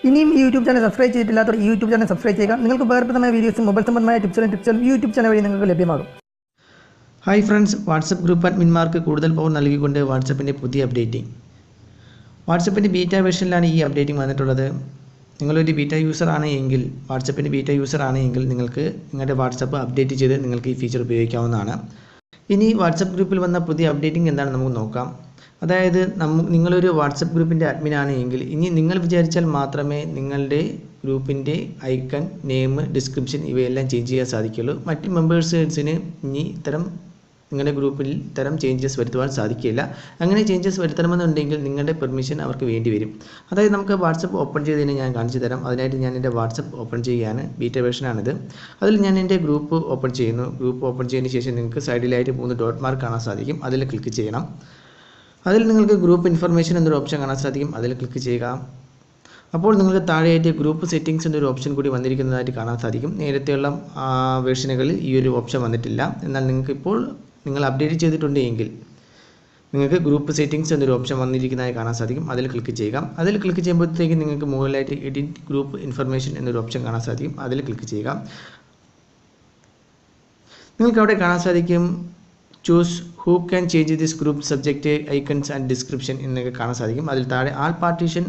ഇനിയും ഈ YouTube channel subscribe ചെയ്തിട്ടില്ലാത്തവർ ഈ യൂട്യൂബ് ചാനൽ സബ്സ്ക്രൈബ് ചെയ്യുക. നിങ്ങൾക്ക് ഉപകാരപ്രദമായ വീഡിയോസും മൊബൈൽ സംബന്ധമായ ടിപ്സും യൂട്യൂബ് ചാനൽ വഴി നിങ്ങൾക്ക് ലഭ്യമാകും. ഹായ് ഫ്രണ്ട്സ്, വാട്സപ്പ് ഗ്രൂപ്പ് അഡ്മിന്മാർക്ക് കൂടുതൽ പവർ നൽകിക്കൊണ്ട് വാട്സപ്പിൻ്റെ പുതിയ അപ്ഡേറ്റിംഗ്. വാട്സപ്പിൻ്റെ ബീറ്റ വേർഷനിലാണ് ഈ അപ്ഡേറ്റിംഗ് വന്നിട്ടുള്ളത്. നിങ്ങളൊരു ബീറ്റ യൂസർ ആണ് എങ്കിൽ, വാട്സപ്പിൻ്റെ ബീറ്റ യൂസർ ആണ് എങ്കിൽ നിങ്ങൾക്ക് നിങ്ങളുടെ വാട്സപ്പ് അപ്ഡേറ്റ് ചെയ്ത് നിങ്ങൾക്ക് ഈ ഫീച്ചർ ഉപയോഗിക്കാവുന്നതാണ്. ഇനി വാട്സപ്പ് ഗ്രൂപ്പിൽ വന്ന പുതിയ അപ്ഡേറ്റിംഗ് എന്താണെന്ന് നമുക്ക് നോക്കാം. അതായത് നിങ്ങളൊരു വാട്സപ്പ് ഗ്രൂപ്പിൻ്റെ അഡ്മിനാണ് എങ്കിൽ ഇനി നിങ്ങൾ വിചാരിച്ചാൽ മാത്രമേ നിങ്ങളുടെ ഗ്രൂപ്പിൻ്റെ ഐക്കൺ, നെയിം, ഡിസ്ക്രിപ്ഷൻ ഇവയെല്ലാം ചേഞ്ച് ചെയ്യാൻ സാധിക്കുള്ളൂ. മറ്റ് മെമ്പേഴ്സിന് ഇനി നിങ്ങളുടെ ഗ്രൂപ്പിൽ ഇത്തരം ചേഞ്ചസ് വരുത്തുവാൻ സാധിക്കില്ല. അങ്ങനെ ചേഞ്ചസ് വരുത്തണമെന്നുണ്ടെങ്കിൽ നിങ്ങളുടെ പെർമിഷൻ അവർക്ക് വേണ്ടി വരും. അതായത് നമുക്ക് വാട്സപ്പ് ഓപ്പൺ ചെയ്തതിന് ഞാൻ കാണിച്ചു തരാം. അതിനായിട്ട് ഞാൻ എൻ്റെ വാട്സപ്പ് ഓപ്പൺ ചെയ്യുകയാണ്. ബീറ്റ വേർഷനാണിത്. അതിൽ ഞാൻ എൻ്റെ ഗ്രൂപ്പ് ഓപ്പൺ ചെയ്യുന്നു. ഗ്രൂപ്പ് ഓപ്പൺ ചെയ്തതിന് ശേഷം നിങ്ങൾക്ക് സൈഡിലായിട്ട് 3 ഡോട്ട് മാർക്ക് കാണാൻ സാധിക്കും. അതിൽ ക്ലിക്ക് ചെയ്യണം. അതിൽ നിങ്ങൾക്ക് ഗ്രൂപ്പ് ഇൻഫർമേഷൻ എന്നൊരു ഓപ്ഷൻ കാണാൻ സാധിക്കും. അതിൽ ക്ലിക്ക് ചെയ്യുക. അപ്പോൾ നിങ്ങൾക്ക് താഴെയായിട്ട് ഗ്രൂപ്പ് സെറ്റിംഗ്സ് എന്നൊരു ഓപ്ഷൻ കൂടി വന്നിരിക്കുന്നതായിട്ട് കാണാൻ സാധിക്കും. നേരത്തെയുള്ള വേർഷനുകളിൽ ഈ ഒരു ഓപ്ഷൻ വന്നിട്ടില്ല. എന്നാൽ നിങ്ങൾ അപ്ഡേറ്റ് ചെയ്തിട്ടുണ്ടെങ്കിൽ നിങ്ങൾക്ക് ഗ്രൂപ്പ് സെറ്റിംഗ്സ് എന്നൊരു ഓപ്ഷൻ വന്നിരിക്കുന്നതായി കാണാൻ സാധിക്കും. അതിൽ ക്ലിക്ക് ചെയ്യുക. അതിൽ ക്ലിക്ക് ചെയ്യുമ്പോഴത്തേക്കും നിങ്ങൾക്ക് മുകളിലായിട്ട് എഡിറ്റ് ഗ്രൂപ്പ് ഇൻഫർമേഷൻ എന്നൊരു ഓപ്ഷൻ കാണാൻ സാധിക്കും. അതിൽ ക്ലിക്ക് ചെയ്യുക. നിങ്ങൾക്ക് അവിടെ കാണാൻ സാധിക്കും choose who can change this group subject, icons and description എന്നൊക്കെ കാണാൻ സാധിക്കും. അതിൽ താഴെ ആൾ പാർട്ടീഷൻ,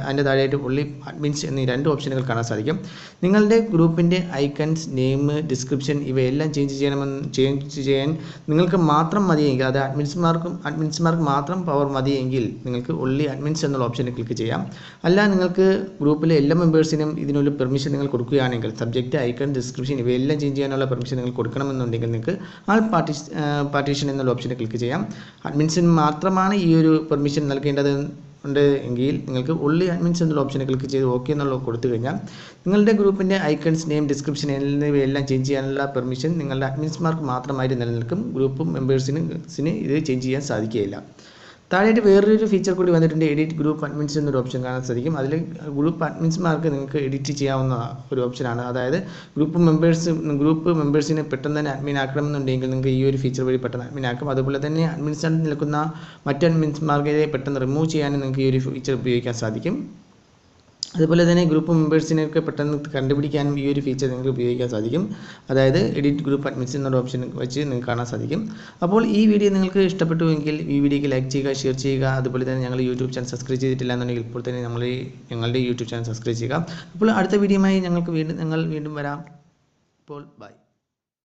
അതിൻ്റെ താഴെയായിട്ട് ഒൺലി അഡ്മിൻസ് എന്നീ 2 ഓപ്ഷനുകൾ കാണാൻ സാധിക്കും. നിങ്ങളുടെ ഗ്രൂപ്പിൻ്റെ ഐക്കൺസ്, നെയിം, ഡിസ്ക്രിപ്ഷൻ ഇവയെല്ലാം ചേഞ്ച് ചെയ്യാൻ നിങ്ങൾക്ക് മാത്രം മതിയെങ്കിൽ, അത് അഡ്മിൻസ്മാർക്ക് മാത്രം പവർ മതിയെങ്കിൽ നിങ്ങൾക്ക് ഒൺലി അഡ്മിൻസ് എന്നുള്ള ഓപ്ഷനിൽ ക്ലിക്ക് ചെയ്യാം. അല്ല, നിങ്ങൾക്ക് ഗ്രൂപ്പിലെ എല്ലാ മെമ്പേഴ്സിനും ഇതിനുള്ള പെർമിഷൻ നിങ്ങൾ കൊടുക്കുകയാണെങ്കിൽ, സബ്ജക്റ്റ്, ഐക്കൺ, ഡിസ്ക്രിപ്ഷൻ ഇവയെല്ലാം ചേഞ്ച് ചെയ്യാനുള്ള പെർമിഷൻ നിങ്ങൾ കൊടുക്കണമെന്നുണ്ടെങ്കിൽ നിങ്ങൾക്ക് ആൾ പാർട്ടീഷൻ എന്നുള്ള ഓപ്ഷനിൽ ക്ലിക്ക് ചെയ്യാം. അഡ്മിൻസിന് മാത്രമാണ് ഈ ഒരു പെർമിഷൻ നൽകേണ്ടതുണ്ട് എങ്കിൽ നിങ്ങൾക്ക് ഒൺലി അഡ്മിൻസ് എന്നുള്ള ഓപ്ഷനിൽ ക്ലിക്ക് ചെയ്ത് ഓക്കെ എന്നുള്ള കൊടുത്തു കഴിഞ്ഞാൽ നിങ്ങളുടെ ഗ്രൂപ്പിൻ്റെ ഐക്കൺസ്, നെയിം, ഡിസ്ക്രിപ്ഷൻ എന്നിവയെല്ലാം ചേഞ്ച് ചെയ്യാനുള്ള പെർമിഷൻ നിങ്ങളുടെ അഡ്മിൻസ്മാർക്ക് മാത്രമായിട്ട് നിലനിൽക്കും. ഗ്രൂപ്പ് മെമ്പേഴ്സിന് ഇത് ചേഞ്ച് ചെയ്യാൻ സാധിക്കുകയില്ല. താഴെയായിട്ട് വേറൊരു ഫീച്ചർ കൂടി വന്നിട്ടുണ്ട്. എഡിറ്റ് ഗ്രൂപ്പ് അഡ്മിൻസ് എന്നൊരു ഓപ്ഷൻ കാണാൻ സാധിക്കും. അതിൽ ഗ്രൂപ്പ് അഡ്മിൻസ്മാർക്ക് നിങ്ങൾക്ക് എഡിറ്റ് ചെയ്യാവുന്ന ഒരു ഓപ്ഷനാണ്. അതായത് ഗ്രൂപ്പ് മെമ്പേഴ്സിനെ പെട്ടെന്ന് തന്നെ അഡ്മിൻ ആക്കണമെന്നുണ്ടെങ്കിൽ നിങ്ങൾക്ക് ഈ ഒരു ഫീച്ചർ വഴി പെട്ടെന്ന് അഡ്മിൻ ആക്കും. അതുപോലെ തന്നെ അഡ്മിൻസായിട്ട് നിൽക്കുന്ന മറ്റ് അഡ്മിൻസ്മാർക്കെ പെട്ടെന്ന് റിമൂവ് ചെയ്യാനും നിങ്ങൾക്ക് ഈ ഒരു ഫീച്ചർ ഉപയോഗിക്കാൻ സാധിക്കും. അതുപോലെ തന്നെ ഗ്രൂപ്പ് മെമ്പേഴ്സിനെയൊക്കെ പെട്ടെന്ന് കണ്ടുപിടിക്കാനും ഈ ഒരു ഫീച്ചർ നിങ്ങൾക്ക് ഉപയോഗിക്കാൻ സാധിക്കും. അതായത് എഡിറ്റ് ഗ്രൂപ്പ് അഡ്മിൻസ് എന്നുള്ള ഓപ്ഷൻ വെച്ച് നിങ്ങൾക്ക് കാണാൻ സാധിക്കും. അപ്പോൾ ഈ വീഡിയോ നിങ്ങൾക്ക് ഇഷ്ടപ്പെട്ടുവെങ്കിൽ ഈ വീഡിയോക്ക് ലൈക്ക് ചെയ്യുക, ഷെയർ ചെയ്യുക. അതുപോലെ തന്നെ ഞങ്ങൾ യൂട്യൂബ് ചാനൽ സബ്സ്ക്രൈബ് ചെയ്തിട്ടില്ല എന്നുണ്ടെങ്കിൽ ഇപ്പോൾ തന്നെ ഞങ്ങളുടെ യൂട്യൂബ് ചാനൽ സബ്സ്ക്രൈബ് ചെയ്യുക. അപ്പോൾ അടുത്ത വീഡിയോയുമായി ഞങ്ങൾ വീണ്ടും വരാം. അപ്പോൾ ബൈ.